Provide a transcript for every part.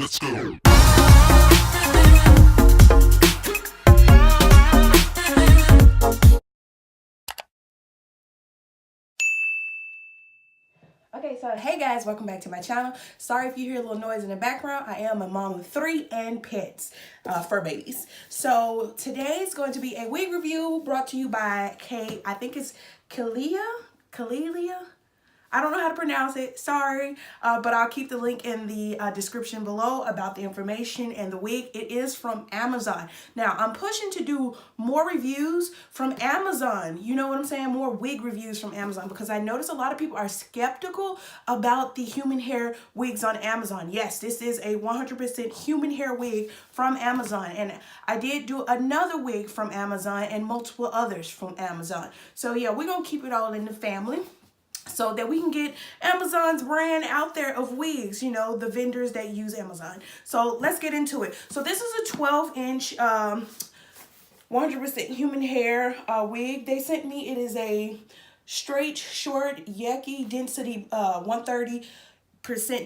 Let's go. Okay, so hey guys, welcome back to my channel. Sorry if you hear a little noise in the background. I am a mom of 3 and pets, fur babies. So today is going to be a wig review brought to you by I think it's Klaiyi. I don't know how to pronounce it, sorry, but I'll keep the link in the description below about the information and the wig. It is from Amazon. Now, I'm pushing to do more reviews from Amazon. You know what I'm saying? More wig reviews from Amazon, because I notice a lot of people are skeptical about the human hair wigs on Amazon. Yes, this is a 100% human hair wig from Amazon, and I did do another wig from Amazon and multiple others from Amazon. So yeah, we're gonna keep it all in the family, so that we can get Amazon's brand out there of wigs, you know, the vendors that use Amazon. So let's get into it. So this is a 12-inch 100% human hair wig. They sent me, it is a straight, short, yucky density 130%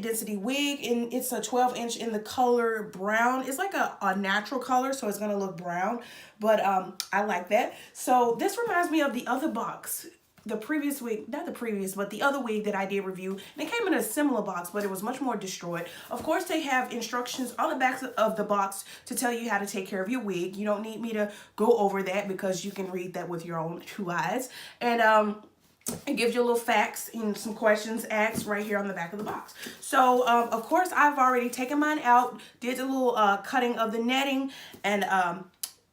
density wig, and it's a 12-inch in the color brown. It's like a natural color, so it's gonna look brown, but I like that. So this reminds me of the other box, the previous wig, not the previous, but the other wig that I did review, and it came in a similar box, but it was much more destroyed. Of course, they have instructions on the back of the box to tell you how to take care of your wig. You don't need me to go over that, because you can read that with your own 2 eyes. And it gives you a little facts and some questions asked right here on the back of the box. So, of course, I've already taken mine out, did a little cutting of the netting, and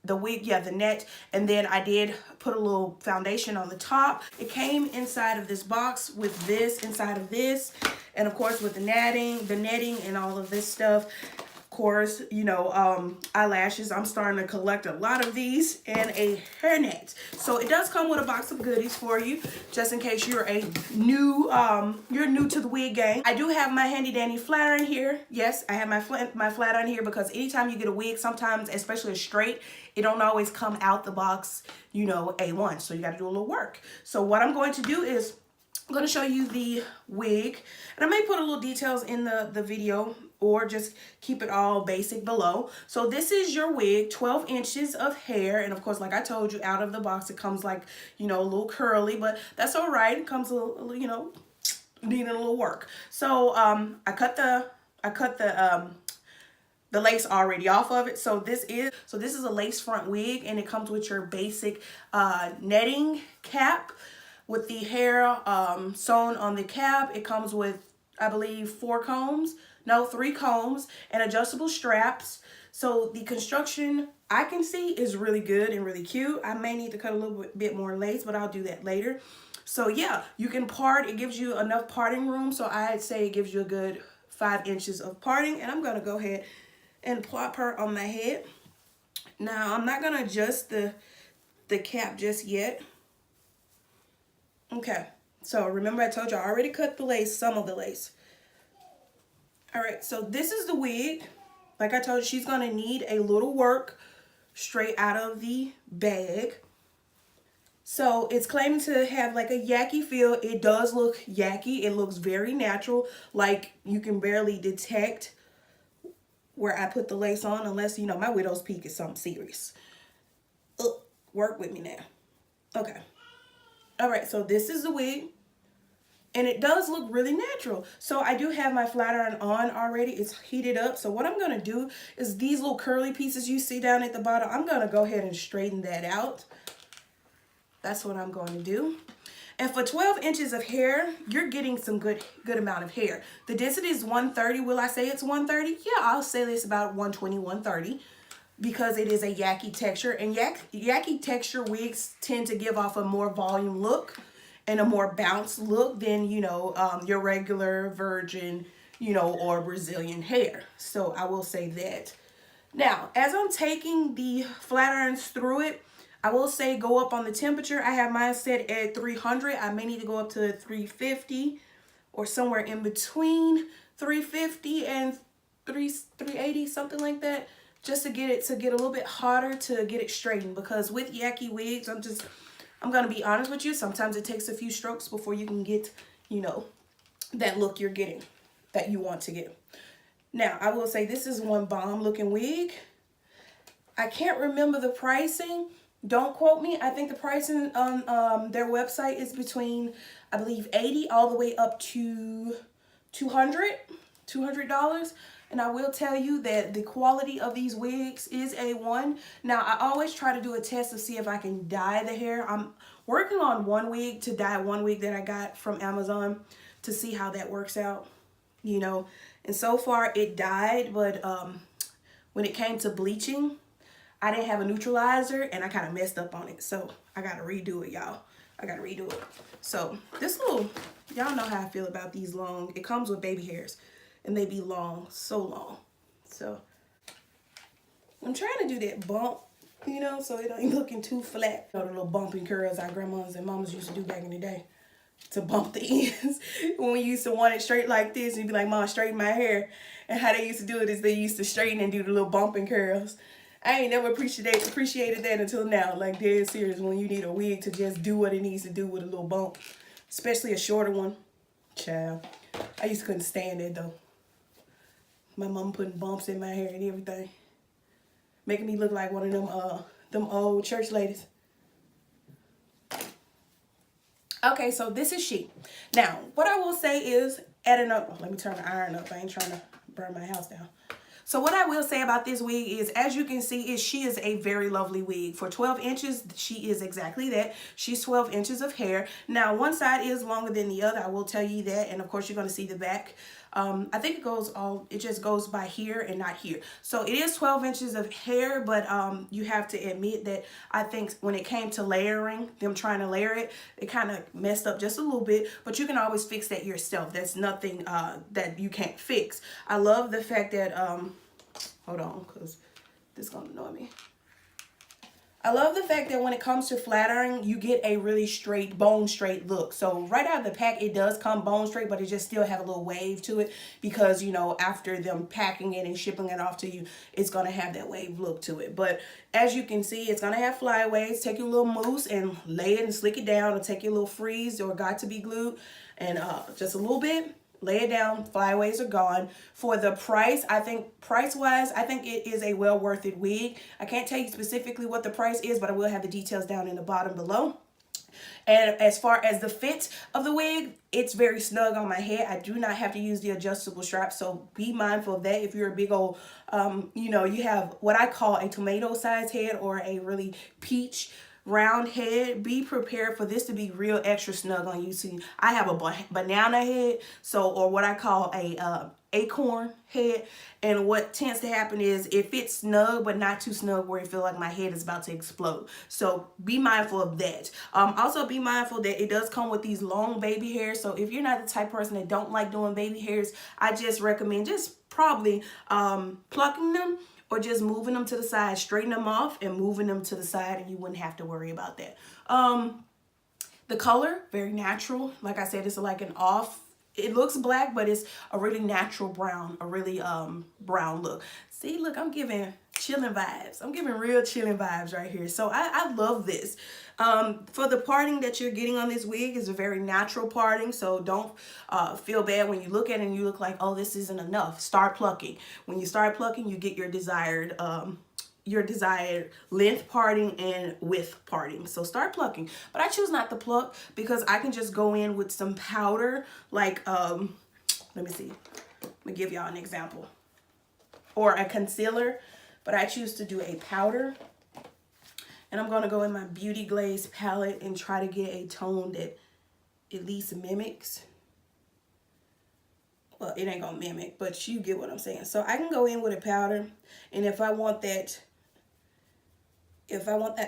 the wig, yeah, the net, and then I did put a little foundation on the top. It came inside of this box with this inside of this, and of course with the netting and all of this stuff. Of course, you know, eyelashes. I'm starting to collect a lot of these, and a hairnet. So it does come with a box of goodies for you, just in case you're you're new to the wig game. I do have my handy dandy flat iron here. Yes, I have my flat iron here, because anytime you get a wig, sometimes, especially a straight, it don't always come out the box, you know, A1. So you got to do a little work. So what I'm going to do is I'm going to show you the wig, and I may put a little details in the video, or just keep it all basic below. So this is your wig, 12 inches of hair, and of course, like I told you, out of the box it comes like, you know, a little curly, but that's all right. It comes a little, you know, needing a little work. So I cut the lace already off of it. So this is a lace front wig, and it comes with your basic netting cap with the hair sewn on the cap. It comes with, I believe, 3 combs and adjustable straps. So the construction, I can see, is really good and really cute. I may need to cut a little bit more lace, but I'll do that later. So yeah, you can part. It gives you enough parting room. So I'd say it gives you a good 5 inches of parting. And I'm going to go ahead and plop her on my head. Now, I'm not going to adjust the cap just yet. Okay, so remember I told you I already cut the lace, some of the lace. All right, so this is the wig. Like I told you, she's going to need a little work straight out of the bag. So it's claiming to have like a yucky feel. It does look yucky. It looks very natural. Like you can barely detect where I put the lace on, unless, you know, my widow's peak is something serious. Work with me now. Okay. All right, so this is the wig, and it does look really natural. So I do have my flat iron on already. It's heated up. So what I'm going to do is these little curly pieces you see down at the bottom, I'm going to go ahead and straighten that out. That's what I'm going to do. And for 12 inches of hair, you're getting some good amount of hair. The density is 130. Will I say it's 130? Yeah, I'll say it's about 120, 130, because it is a yucky texture. And yucky texture wigs tend to give off a more volume look and a more bounced look than, you know, your regular virgin, you know, or Brazilian hair. So I will say that. Now, as I'm taking the flat irons through it, I will say go up on the temperature. I have mine set at 300. I may need to go up to 350, or somewhere in between 350 and 380, something like that, just to get it a little bit hotter, to get it straightened. Because with yucky wigs, I'm gonna be honest with you, sometimes it takes a few strokes before you can get, you know, that look you're getting, that you want to get. Now, I will say this is one bomb looking wig. I can't remember the pricing. Don't quote me. I think the pricing on their website is between, I believe, 80 all the way up to 200 $200. And I will tell you that the quality of these wigs is A1. Now, I always try to do a test to see if I can dye the hair. I'm working on one wig to dye one wig that I got from Amazon to see how that works out, you know. And so far it dyed, but when it came to bleaching, I didn't have a neutralizer and I kind of messed up on it. So I got to redo it, y'all. I got to redo it. So this little, y'all know how I feel about these long. It comes with baby hairs and they be long, so long. So I'm trying to do that bump, you know, so it ain't looking too flat. You know, the little bumping curls our grandmas and mamas used to do back in the day to bump the ends. When we used to want it straight like this, you'd be like, Mom, straighten my hair. And how they used to do it is they used to straighten and do the little bumping curls. I ain't never appreciated that until now. Like, dead serious, when you need a wig to just do what it needs to do with a little bump. Especially a shorter one. Child. I used to couldn't stand it, though. My mom putting bumps in my hair and everything. Making me look like one of them old church ladies. Okay, so this is she. Now, what I will say is, adding up, let me turn the iron up. I ain't trying to burn my house down. So what I will say about this wig is, as you can see, she is a very lovely wig. For 12 inches, she is exactly that. She's 12 inches of hair. Now, one side is longer than the other. I will tell you that. And of course, you're going to see the back. I think it just goes by here and not here. So it is 12 inches of hair, but you have to admit that I think when it came to layering, them trying to layer it, it kind of messed up just a little bit, but you can always fix that yourself. That's nothing that you can't fix. I love the fact that, hold on, because this is going to annoy me. I love the fact that when it comes to flat iron, you get a really straight, bone straight look. So right out of the pack, it does come bone straight, but it just still have a little wave to it because, you know, after them packing it and shipping it off to you, it's going to have that wave look to it. But as you can see, it's going to have flyaways. Take your little mousse and lay it and slick it down, or take your little freeze or got to be glued and just a little bit. Lay it down, flyaways are gone. For the price, I think price-wise, I think it is a well worth it wig. I can't tell you specifically what the price is, but I will have the details down in the bottom below. And as far as the fit of the wig, it's very snug on my head. I do not have to use the adjustable strap, so be mindful of that. If you're a big old, you know, you have what I call a tomato-sized head or a really peach round head, be prepared for this to be real extra snug on you. See, I have a banana head, so, or what I call a acorn head, and what tends to happen is it fits snug but not too snug where it feels like my head is about to explode. So be mindful of that. Also be mindful that it does come with these long baby hairs, so if you're not the type of person that don't like doing baby hairs, I just recommend just probably plucking them or just moving them to the side, straightening them off and moving them to the side, and you wouldn't have to worry about that. The color, very natural. Like I said, it's like an off, it looks black, but it's a really natural brown, a really brown look. See, look, I'm giving chilling vibes. I'm giving real chilling vibes right here. So I love this. For the parting that you're getting on this wig is a very natural parting. So don't feel bad when you look at it and you look like, oh, this isn't enough. Start plucking. When you start plucking, you get your desired length parting and width parting. So start plucking. But I choose not to pluck because I can just go in with some powder. Like, let me see. Let me give y'all an example. Or a concealer. But I choose to do a powder. And I'm going to go in my Beauty Glaze palette and try to get a tone that at least mimics. Well, it ain't going to mimic, but you get what I'm saying. So I can go in with a powder. And if I want that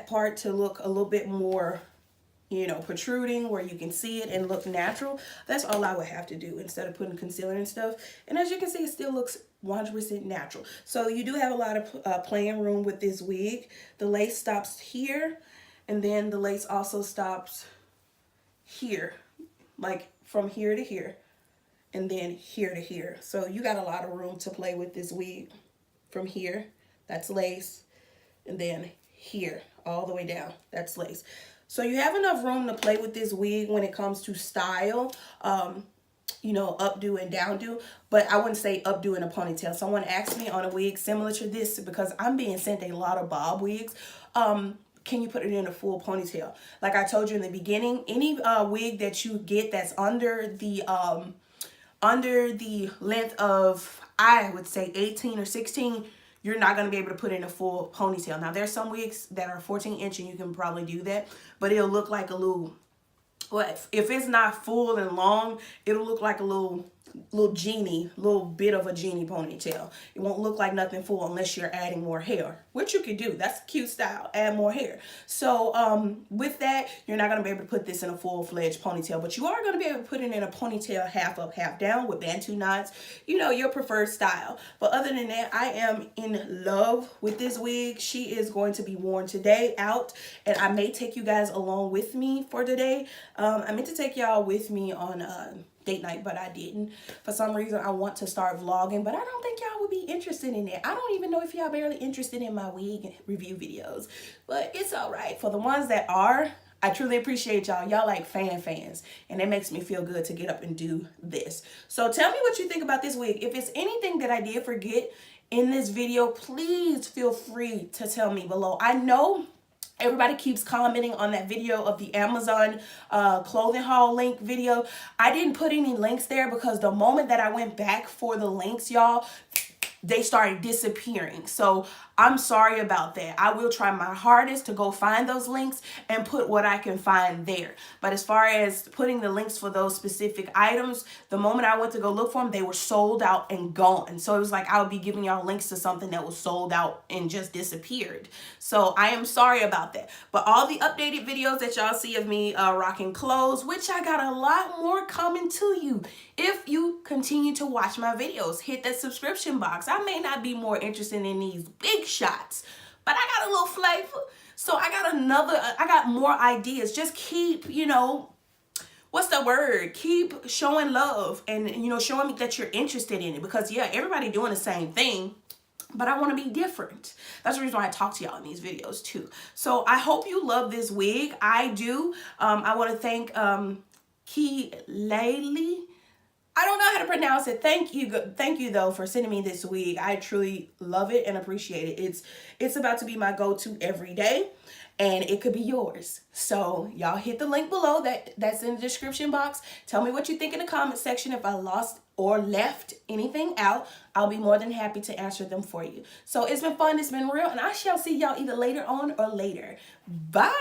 part to look a little bit more, you know, protruding where you can see it and look natural, that's all I would have to do instead of putting concealer and stuff. And as you can see, it still looks 100% natural. So you do have a lot of playing room with this wig. The lace stops here, and then the lace also stops here, like from here to here, and then here to here. So you got a lot of room to play with this wig. From here, that's lace, and then here, all the way down, that's lace. So you have enough room to play with this wig when it comes to style. you know, updo and downdo, but I wouldn't say updo in a ponytail. Someone asked me on a wig similar to this, because I'm being sent a lot of bob wigs. Can you put it in a full ponytail? Like I told you in the beginning, any wig that you get that's under the length of, I would say 18 or 16, you're not going to be able to put in a full ponytail. Now there's some wigs that are 14 inch and you can probably do that, but it'll look like a little, well, if it's not full and long, it'll look like a little genie, little bit of a genie ponytail. It won't look like nothing full unless you're adding more hair, which you could do. That's a cute style, add more hair. So with that, you're not going to be able to put this in a full-fledged ponytail, but you are going to be able to put it in a ponytail, half up, half down with bantu knots, you know, your preferred style. But other than that, I am in love with this wig. She is going to be worn today out, and I may take you guys along with me for today. I meant to take y'all with me on date night, but I didn't. For some reason, I want to start vlogging, but I don't think y'all would be interested in it. I don't even know if y'all barely interested in my wig review videos, but it's all right. For the ones that are, I truly appreciate y'all. Y'all like fans, and it makes me feel good to get up and do this. So tell me what you think about this wig. If it's anything that I did forget in this video, please feel free to tell me below. I know everybody keeps commenting on that video of the Amazon clothing haul link video. I didn't put any links there because the moment that I went back for the links, y'all, they started disappearing. So I'm sorry about that. I will try my hardest to go find those links and put what I can find there. But as far as putting the links for those specific items, the moment I went to go look for them, they were sold out and gone. So it was like I would be giving y'all links to something that was sold out and just disappeared. So I am sorry about that. But all the updated videos that y'all see of me rocking clothes, which I got a lot more coming to you if you continue to watch my videos. Hit that subscription box. I may not be more interested in these big shots, but I got a little flavor. So I got more ideas. Just keep, you know, what's the word? Keep showing love and, you know, showing me that you're interested in it, because yeah, everybody doing the same thing, but I want to be different. That's the reason why I talk to y'all in these videos too. So I hope you love this wig. I do. I want to thank Klaiyi. I don't know how to pronounce it. Thank you though for sending me this wig. I truly love it and appreciate it. It's about to be my go-to every day, and it could be yours. So y'all hit the link below that's in the description box. Tell me what you think in the comment section. If I lost or left anything out, I'll be more than happy to answer them for you. So it's been fun, it's been real, and I shall see y'all either later on or later. Bye.